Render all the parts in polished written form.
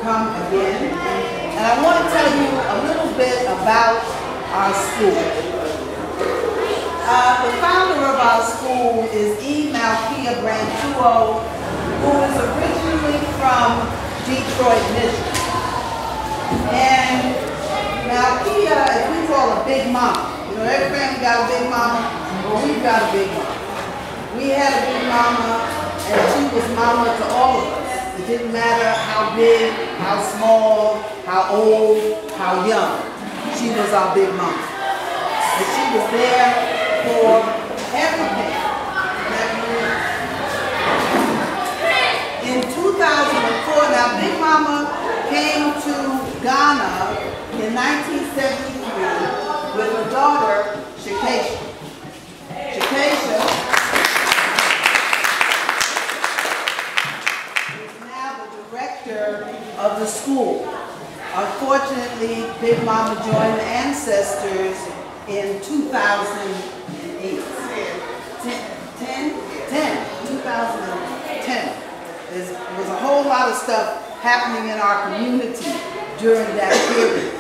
come again. And I want to tell you a little bit about our school. The founder of our school is IMAHKUS, who is originally from Detroit, Michigan. And Malkia, as we call a big mama. You know, every family got a big mama. Well, we've got a big mama. We had a big mama, and she was mama to all of us. It didn't matter how big, how small, how old, how young. She was our big mama. And she was there for everything. In 2004, now Big Mama came to Ghana in 1973 with her daughter, Shakesha. Shakesha is now the director of the school. Unfortunately, Big Mama joined the ancestors in 2008. 2010. There was a whole lot of stuff happening in our community during that period.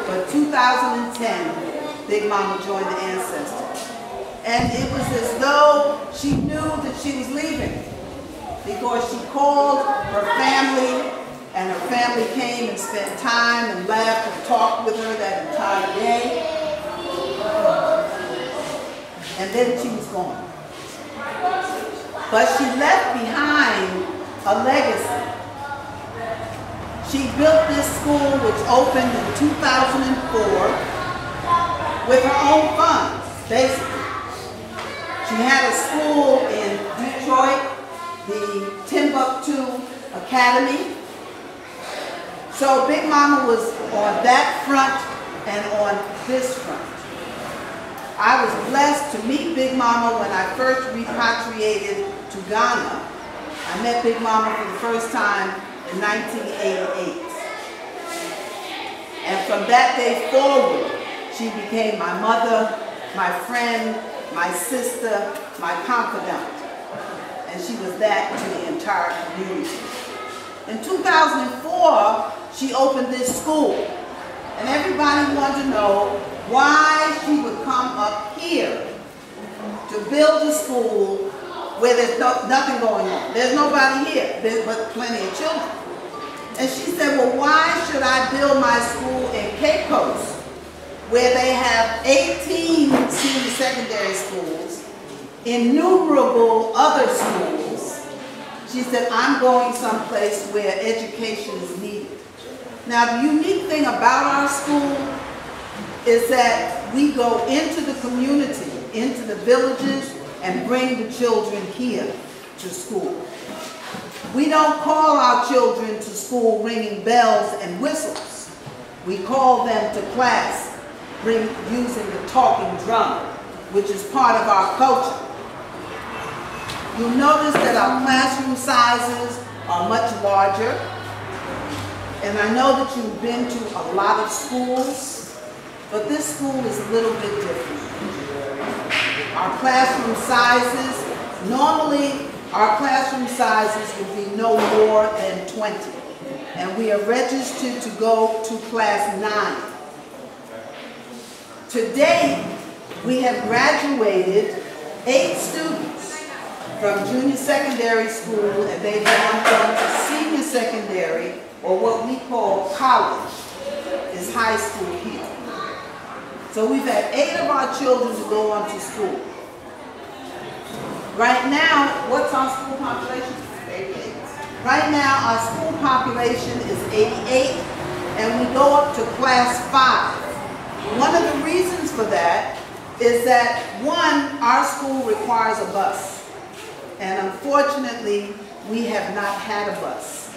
But 2010, Big Mama joined the ancestors. And it was as though she knew that she was leaving, because she called her family, and her family came and spent time and laughed and talked with her that entire day. And then she was gone. But she left behind a legacy. She built this school, which opened in 2004, with her own funds, basically. She had a school in Detroit, the Timbuktu Academy. So Big Mama was on that front and on this front. I was blessed to meet Big Mama when I first repatriated to Ghana. I met Big Mama for the first time in 1988. And from that day forward, she became my mother, my friend, my sister, my confidant. And she was that to the entire community. In 2004, she opened this school. And everybody wanted to know why she would come up here to build a school where there's nothing going on. There's nobody here, but plenty of children. And she said, well, why should I build my school in Cape Coast, where they have 18 senior secondary schools, innumerable other schools? She said, I'm going someplace where education is needed. Now, the unique thing about our school is that we go into the community, into the villages, and bring the children here to school. We don't call our children to school ringing bells and whistles. We call them to class using the talking drum, which is part of our culture. You'll notice that our classroom sizes are much larger. And I know that you've been to a lot of schools, but this school is a little bit different. Our classroom sizes, normally our classroom sizes would be no more than 20. And we are registered to go to class 9. Today, we have graduated 8 students from junior secondary school, and they've gone on to senior secondary, or what we call college, is high school here. So we've had 8 of our children to go on to school. Right now, what's our school population? 88. Right now, our school population is 88, and we go up to class 5. One of the reasons for that is that, one, our school requires a bus. And unfortunately, we have not had a bus.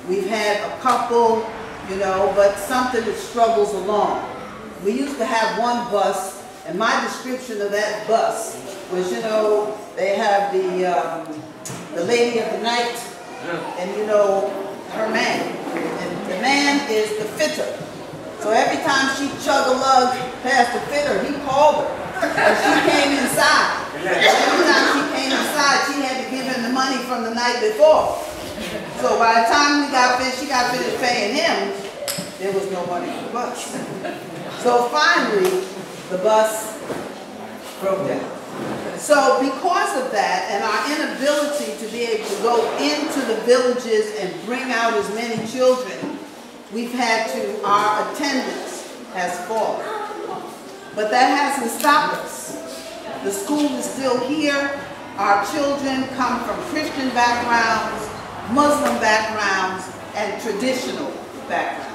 We've had a couple, you know, but something that struggles along. We used to have one bus, and my description of that bus was, you know, they have the lady of the night, and you know, her man. And the man is the fitter. So every time she chug-a-lug past the fitter, he called her. And she came inside. Every time she came inside, she had to give him the money from the night before. So by the time we got finished, she got finished paying paying him, there was no money for the bus. So finally, the bus broke down. So because of that and our inability to be able to go into the villages and bring out as many children, our attendance has fallen. But that hasn't stopped us. The school is still here. Our children come from Christian backgrounds, Muslim backgrounds, and traditional backgrounds.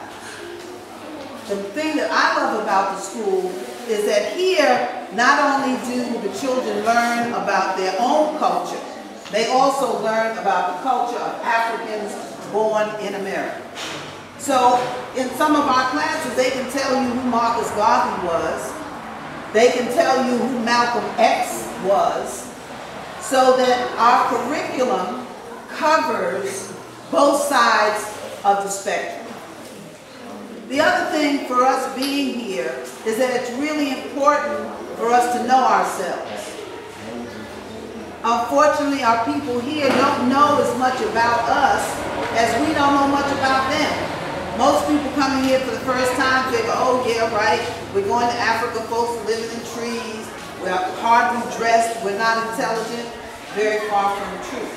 The thing that I love about the school is that here, not only do the children learn about their own culture, they also learn about the culture of Africans born in America. So in some of our classes, they can tell you who Marcus Garvey was. They can tell you who Malcolm X was, so that our curriculum covers both sides of the spectrum. The other thing for us being here is that it's really important for us to know ourselves. Unfortunately, our people here don't know as much about us as we don't know much about them. Most people coming here for the first time think, oh yeah, right, we're going to Africa, folks are living in trees, we're hardly dressed, we're not intelligent. Very far from the truth.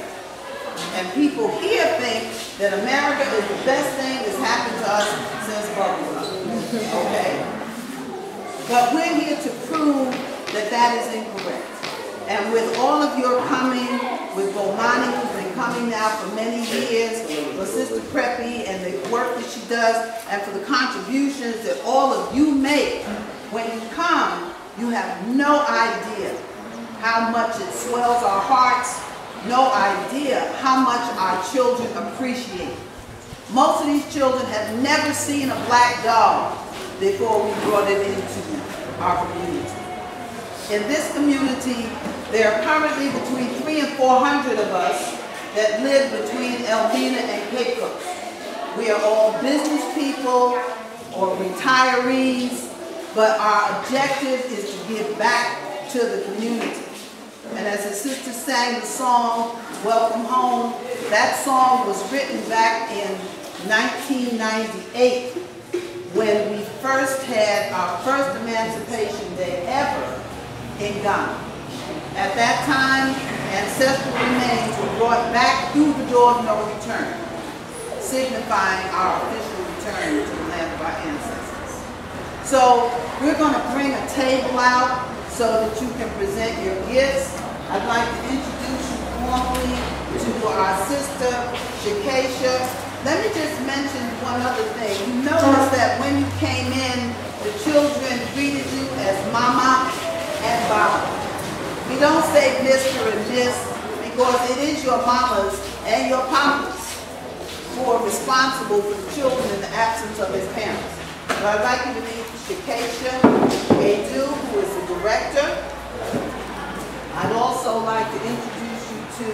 And people here think that America is the best thing that's happened to us since bubblegum. Okay? But we're here to prove that that is incorrect. And with all of your coming, with Bomani, who's been coming now for many years, for Sister Preppy and the work that she does, and for the contributions that all of you make, when you come, you have no idea how much it swells our hearts, no idea how much our children appreciate. Most of these children have never seen a black dog before we brought it into our community. In this community, there are currently between 300 and 400 of us that live between Elmina and Cape Coast. We are all business people or retirees, but our objective is to give back to the community. And as the sister sang the song, Welcome Home, that song was written back in 1998 when we first had our first Emancipation Day ever in Ghana. At that time, ancestral remains were brought back through the door of no return, signifying our official return to the land of our ancestors. So we're going to bring a table out so that you can present your gifts. I'd like to introduce you formally to our sister, Shakesha. Let me just mention one other thing. You notice that when you came in, the children greeted you as Mama and Baba. We don't say Mr. and Miss because it is your mamas and your papas who are responsible for the children in the absence of his parents. So I'd like you to meet Shakesha Adu, who is the director. I'd also like to introduce you to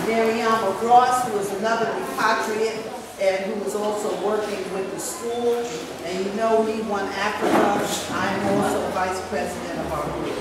Mariama Ross, who is another repatriate and who is also working with the school. And you know me, One Africa. I'm also vice president of our group.